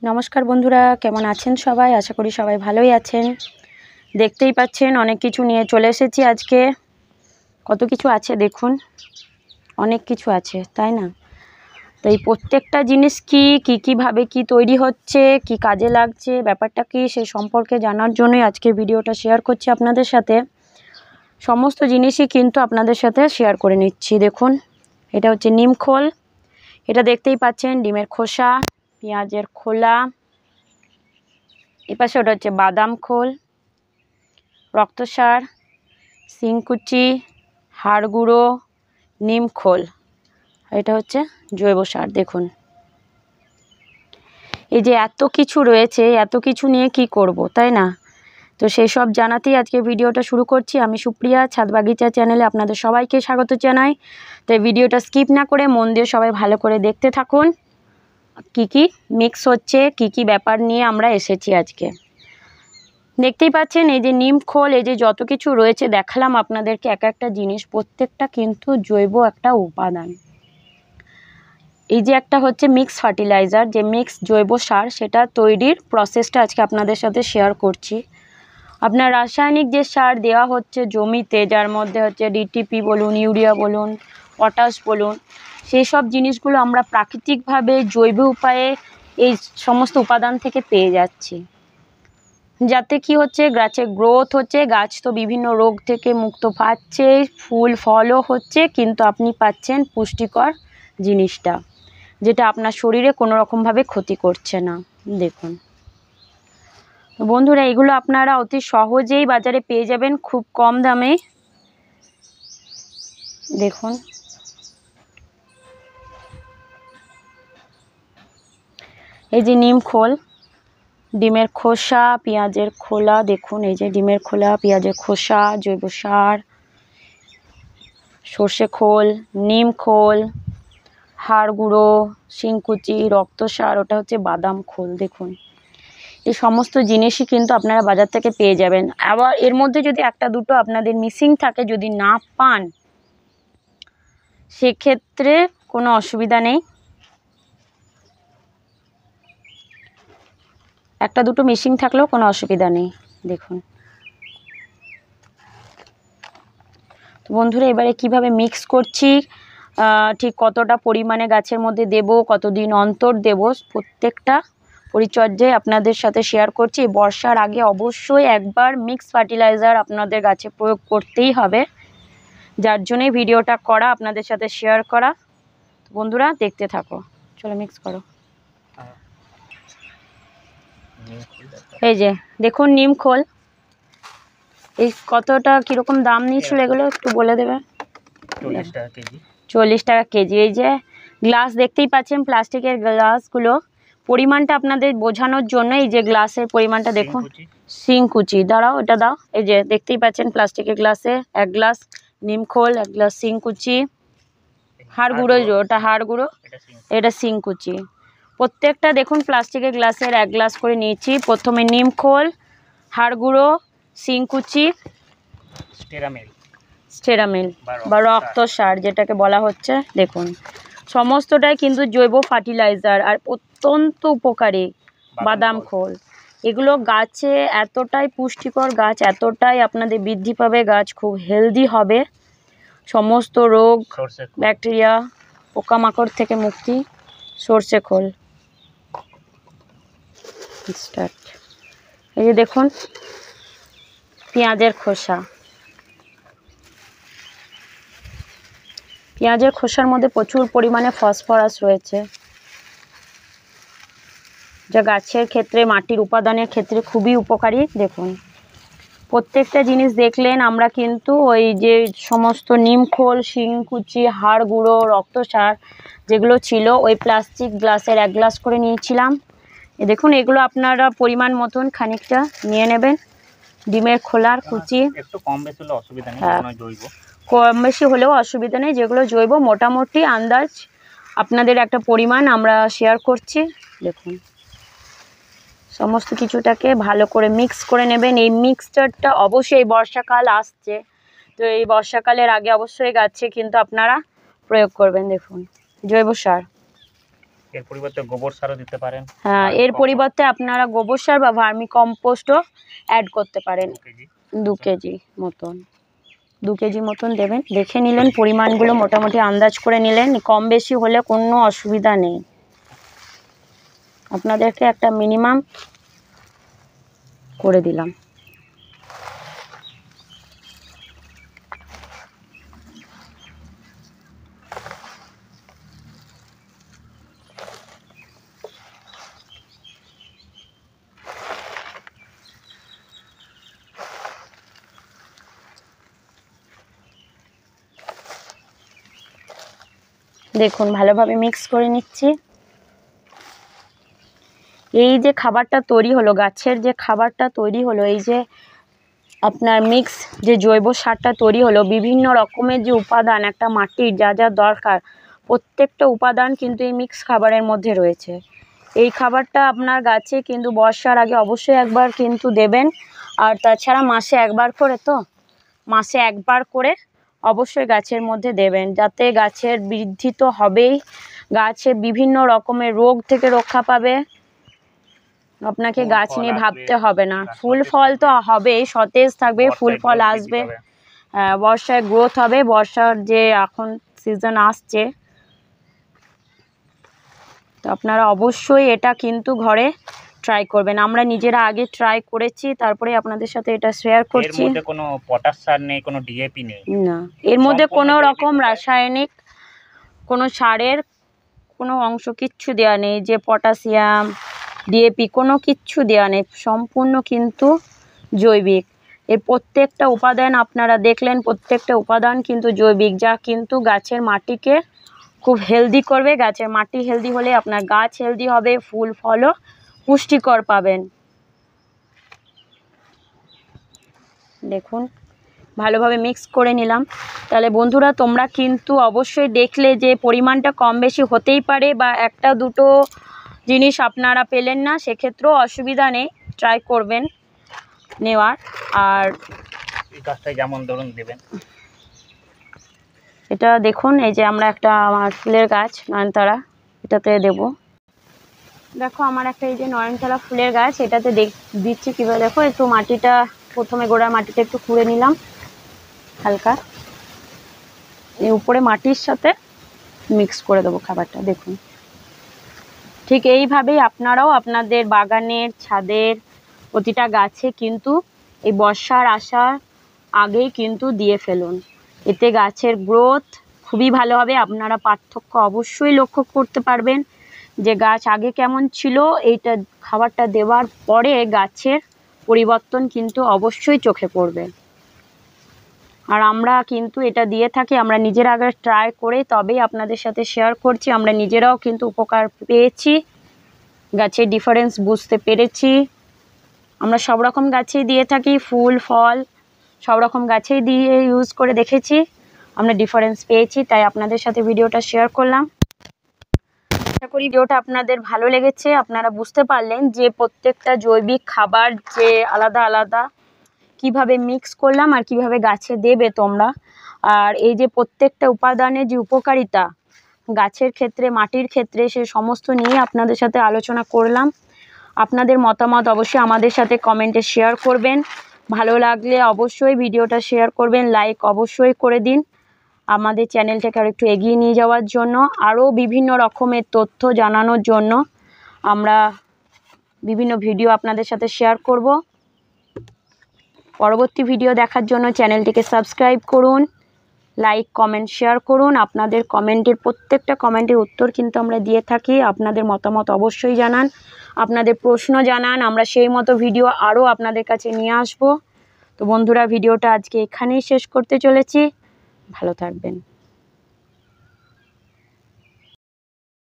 নমস্কার বন্ধুরা, কেমন আছেন সবাই? আশা করি সবাই ভালোই আছেন। দেখতেই পাচ্ছেন অনেক কিছু নিয়ে চলে এসেছি আজকে। কত কিছু আছে দেখুন, অনেক কিছু আছে, তাই না? তো এই প্রত্যেকটা জিনিস কীভাবে কি তৈরি হচ্ছে, কি কাজে লাগছে, ব্যাপারটা কি সে সম্পর্কে জানার জন্যই আজকে ভিডিওটা শেয়ার করছি আপনাদের সাথে। সমস্ত জিনিসই কিন্তু আপনাদের সাথে শেয়ার করে নিচ্ছি। দেখুন, এটা হচ্ছে নিমখোল, এটা দেখতেই পাচ্ছেন, ডিমের খোসা, পেঁয়াজের খোলা, এপাশে ওটা হচ্ছে বাদাম খোল, রক্তসার, শিংকুচি, হাড় গুঁড়ো, নিম খোল, এটা হচ্ছে জৈব সার। দেখুন, এই যে এত কিছু রয়েছে, এত কিছু নিয়ে কি করব, তাই না? তো সেই সব জানাতেই আজকে ভিডিওটা শুরু করছি। আমি সুপ্রিয়া, ছাদ বাগিচা চ্যানেলে আপনাদের সবাইকে স্বাগত জানাই। তো ভিডিওটা স্কিপ না করে মন দিয়ে সবাই ভালো করে দেখতে থাকুন। কি মিক্স হচ্ছে, কি ব্যাপার নিয়ে আমরা এসেছি আজকে। দেখতেই পাচ্ছেন এই যে নিম খোল, এই যে যত কিছু রয়েছে দেখালাম আপনাদেরকে এক একটা জিনিস, প্রত্যেকটা কিন্তু জৈব একটা উপাদান। এই যে একটা হচ্ছে মিক্স ফার্টিলাইজার, যে মিক্স জৈব সার, সেটা তৈরির প্রসেসটা আজকে আপনাদের সাথে শেয়ার করছি। আপনার রাসায়নিক যে সার দেওয়া হচ্ছে জমিতে, যার মধ্যে হচ্ছে ডিটিপি বলুন, ইউরিয়া বলুন, পটাশ বলুন, সেই সব জিনিসগুলো আমরা প্রাকৃতিকভাবে জৈব উপায়ে এই সমস্ত উপাদান থেকে পেয়ে যাচ্ছি। যাতে কি হচ্ছে, গাছের গ্রোথ হচ্ছে, গাছ তো বিভিন্ন রোগ থেকে মুক্ত পাচ্ছে, ফুল ফলও হচ্ছে, কিন্তু আপনি পাচ্ছেন পুষ্টিকর জিনিসটা, যেটা আপনার শরীরে কোনো রকমভাবে ক্ষতি করছে না। দেখুন বন্ধুরা, এগুলো আপনারা অতি সহজেই বাজারে পেয়ে যাবেন খুব কম দামে। দেখুন, এই যে নিম খোল, ডিমের খোসা, পেঁয়াজের খোলা, দেখুন এই যে ডিমের খোলা, পেঁয়াজের খোসা, জৈব সার, সর্ষে খোল, নিম খোল, হাড় গুঁড়ো, শিংকুচি, রক্তসার, ওটা হচ্ছে বাদাম খোল। দেখুন, এই সমস্ত জিনিসই কিন্তু আপনারা বাজার থেকে পেয়ে যাবেন। আবার এর মধ্যে যদি একটা দুটো আপনাদের মিসিং থাকে, যদি না পান, সেক্ষেত্রে কোনো অসুবিধা নেই। একটা দুটো মিসিং থাকলেও কোনো অসুবিধা নেই। দেখুন তো বন্ধুরা, এবারে কিভাবে মিক্স করছি, ঠিক কতটা পরিমাণে গাছের মধ্যে দেব, কতদিন অন্তর দেব, প্রত্যেকটা পরিচর্যায় আপনাদের সাথে শেয়ার করছি। বর্ষার আগে অবশ্যই একবার মিক্স ফার্টিলাইজার আপনাদের গাছে প্রয়োগ করতেই হবে, যার জন্যই ভিডিওটা করা, আপনাদের সাথে শেয়ার করা। বন্ধুরা দেখতে থাকো, চলো মিক্স করো। এই যে দেখুন নিম খোল, এই কতটা কীরকম দাম নিয়েছিল এগুলো একটু বলে দেবে? 40 টাকা কেজি। 40 টাকা কেজি। এই যে গ্লাস দেখতেই পাচ্ছেন, প্লাস্টিকের গ্লাসগুলো, পরিমাণটা আপনাদের বোঝানোর জন্য এই যে গ্লাসের পরিমাণটা দেখুন। শিংকুচি, দাঁড়াও এটা দাও। এই যে দেখতেই পাচ্ছেন প্লাস্টিকের গ্লাসে 1 গ্লাস নিমখোল, 1 গ্লাস শিংকুচি, হাড় গুঁড়ো, ওটা হাড় গুঁড়ো, এটা শিংকুচি। প্রত্যেকটা দেখুন প্লাস্টিকের গ্লাসের 1 গ্লাস করে নিয়েছি। প্রথমে নিমখোল, হাড় গুঁড়ো, শিংকুচি, স্টেরামিল বা রক্ত সার যেটাকে বলা হচ্ছে। দেখুন সমস্তটাই কিন্তু জৈব ফার্টিলাইজার আর অত্যন্ত উপকারী। বাদাম খোল, এগুলো গাছে এতটাই পুষ্টিকর, গাছ এতটাই আপনাদের বৃদ্ধি পাবে, গাছ খুব হেলদি হবে, সমস্ত রোগ ব্যাকটেরিয়া পোকামাকড় থেকে মুক্তি। সর্ষে খোল স্টার্ট। এই যে দেখুন পেঁয়াজের খোসা, পেঁয়াজের খোসার মধ্যে প্রচুর পরিমাণে ফসফরাস রয়েছে, যা গাছের ক্ষেত্রে, মাটির উপাদানের ক্ষেত্রে খুবই উপকারী। দেখুন প্রত্যেকটা জিনিস দেখলেন, আমরা কিন্তু ওই যে সমস্ত নিমখোল, শিংকুচি, হাড় গুঁড়ো, রক্তসার যেগুলো ছিল, ওই প্লাস্টিক গ্লাসের 1 গ্লাস করে নিয়েছিলাম। দেখুন এগুলো আপনারা পরিমাণ মতন খানিকটা নিয়ে নেবেন। ডিমের খোলার কুচি, একটু কম বেশি হলে অসুবিধা নেই, জৈব কম বেশি হলেও অসুবিধা নেই, যেগুলো জৈব মোটামুটি আন্দাজ আপনাদের একটা পরিমাণ আমরা শেয়ার করছি। দেখুন সমস্ত কিছুটাকে ভালো করে মিক্স করে নেবেন। এই মিক্সচারটা অবশ্যই, বর্ষাকাল আসছে, তো এই বর্ষাকালের আগে অবশ্যই গাছে কিন্তু আপনারা প্রয়োগ করবেন। দেখুন জৈব সার, এর পরিবর্তে গোবর সারও দিতে পারেন। হ্যাঁ, এর পরিবর্তে আপনারা গোবর সার বা ভার্মি কম্পোস্টও অ্যাড করতে পারেন। 2 কেজি মতন 2 কেজি মতন দেবেন। দেখে নিলেন পরিমাণগুলো, মোটামুটি আন্দাজ করে নিলেন, কম বেশি হলে কোনো অসুবিধা নেই। আপনাদেরকে একটা মিনিমাম করে দিলাম। দেখুন ভালোভাবে মিক্স করে নিচ্ছি। এই যে খাবারটা তৈরি হলো, গাছের যে খাবারটা তৈরি হলো, এই যে আপনার মিক্স যে জৈব সারটা তৈরি হলো, বিভিন্ন রকমের যে উপাদান একটা মাটির যা যা দরকার, প্রত্যেকটা উপাদান কিন্তু এই মিক্স খাবারের মধ্যে রয়েছে। এই খাবারটা আপনার গাছে কিন্তু বর্ষার আগে অবশ্যই একবার কিন্তু দেবেন। আর তাছাড়া মাসে একবার করে, তো মাসে একবার করে অবশ্যই গাছের মধ্যে দেবেন, যাতে গাছের বৃদ্ধি তো হবেই, গাছে বিভিন্ন রকমের রোগ থেকে রক্ষা পাবে। আপনাকে গাছ নিয়ে ভাবতে হবে না, ফুল ফল তো হবেই, সতেজ থাকবে, ফুল ফল আসবে, বর্ষায় গ্রোথ হবে। বর্ষার যে এখন সিজন আসছে, তো আপনারা অবশ্যই এটা কিন্তু ঘরে ট্রাই করবেন। আমরা নিজেরা আগে ট্রাই করেছি, তারপরে আপনাদের সাথে এটা শেয়ার করছি। এর মধ্যে কোনো পটাশ সার নেই, কোনো ডিএপি নেই, না, এর মধ্যে কোনো রকম রাসায়নিক কোনো সারের কোনো অংশ কিচ্ছু দেওয়া নেই, যে পটাশিয়াম ডিএপি কোনো কিচ্ছু দেওয়া নেই, সম্পূর্ণ কিন্তু জৈবিক। এর প্রত্যেকটা উপাদান আপনারা দেখলেন, প্রত্যেকটা উপাদান কিন্তু জৈবিক, যা কিন্তু গাছের মাটিকে খুব হেলদি করবে। গাছের মাটি হেলদি হলে আপনার গাছ হেলদি হবে, ফুল ফলও পুষ্টিকর পাবেন। দেখুন ভালোভাবে মিক্স করে নিলাম। তাহলে বন্ধুরা, তোমরা কিন্তু অবশ্যই দেখলে যে পরিমাণটা কম বেশি হতেই পারে, বা একটা দুটো জিনিস আপনারা পেলেন না, সেক্ষেত্রেও অসুবিধা নেই, ট্রাই করবেন নেওয়ার। আর এই গাছটাই যেমন ধরুন দেবেন, এটা দেখুন, এই যে আমরা একটা আমার ফুলের গাছ নয়নতারা, এটাতে দেব। দেখো আমার একটা এই যে নয়নতারা ফুলের গাছ, এটাতে দিচ্ছি কীভাবে। দেখো একটু মাটিটা প্রথমে গোড়ার মাটিটা একটু খুঁড়ে নিলাম হালকা, এই উপরে মাটির সাথে মিক্স করে দেবো খাবারটা। দেখুন ঠিক এইভাবেই আপনারাও আপনাদের বাগানের ছাদের প্রতিটা গাছে কিন্তু এই বর্ষার আসার আগেই কিন্তু দিয়ে ফেলুন, এতে গাছের গ্রোথ খুবই ভালো হবে। আপনারা পার্থক্য অবশ্যই লক্ষ্য করতে পারবেন যে গাছ আগে কেমন ছিল, এইটা খাবারটা দেওয়ার পরে গাছের পরিবর্তন কিন্তু অবশ্যই চোখে পড়বে। আর আমরা কিন্তু এটা দিয়ে থাকি, আমরা নিজেরা আগে ট্রাই করে তবেই আপনাদের সাথে শেয়ার করছি। আমরা নিজেরাও কিন্তু উপকার পেয়েছি, গাছের ডিফারেন্স বুঝতে পেরেছি। আমরা সব রকম গাছেই দিয়ে থাকি, ফুল ফল সব রকম গাছেই দিয়ে ইউজ করে দেখেছি, আমরা ডিফারেন্স পেয়েছি, তাই আপনাদের সাথে ভিডিওটা শেয়ার করলাম। আশা করি ভিডিওটা আপনাদের ভালো লেগেছে, আপনারা বুঝতে পারলেন যে প্রত্যেকটা জৈবিক খাবার যে আলাদা আলাদা কিভাবে মিক্স করলাম আর কিভাবে গাছে দেবে তোমরা। আর এই যে প্রত্যেকটা উপাদানের যে উপকারিতা গাছের ক্ষেত্রে, মাটির ক্ষেত্রে, সে সমস্ত নিয়ে আপনাদের সাথে আলোচনা করলাম। আপনাদের মতামত অবশ্যই আমাদের সাথে কমেন্টে শেয়ার করবেন। ভালো লাগলে অবশ্যই ভিডিওটা শেয়ার করবেন, লাইক অবশ্যই করে দিন আমাদের চ্যানেলটাকে আর একটু এগিয়ে নিয়ে যাওয়ার জন্য। আরও বিভিন্ন রকমের তথ্য জানানোর জন্য আমরা বিভিন্ন ভিডিও আপনাদের সাথে শেয়ার করব। পরবর্তী ভিডিও দেখার জন্য চ্যানেলটিকে সাবস্ক্রাইব করুন, লাইক কমেন্ট শেয়ার করুন। আপনাদের কমেন্টের প্রত্যেকটা কমেন্টের উত্তর কিন্তু আমরা দিয়ে থাকি। আপনাদের মতামত অবশ্যই জানান, আপনাদের প্রশ্ন জানান, আমরা সেই মতো ভিডিও আরও আপনাদের কাছে নিয়ে আসব। তো বন্ধুরা, ভিডিওটা আজকে এখানেই শেষ করতে চলেছি, ভালো থাকবেন।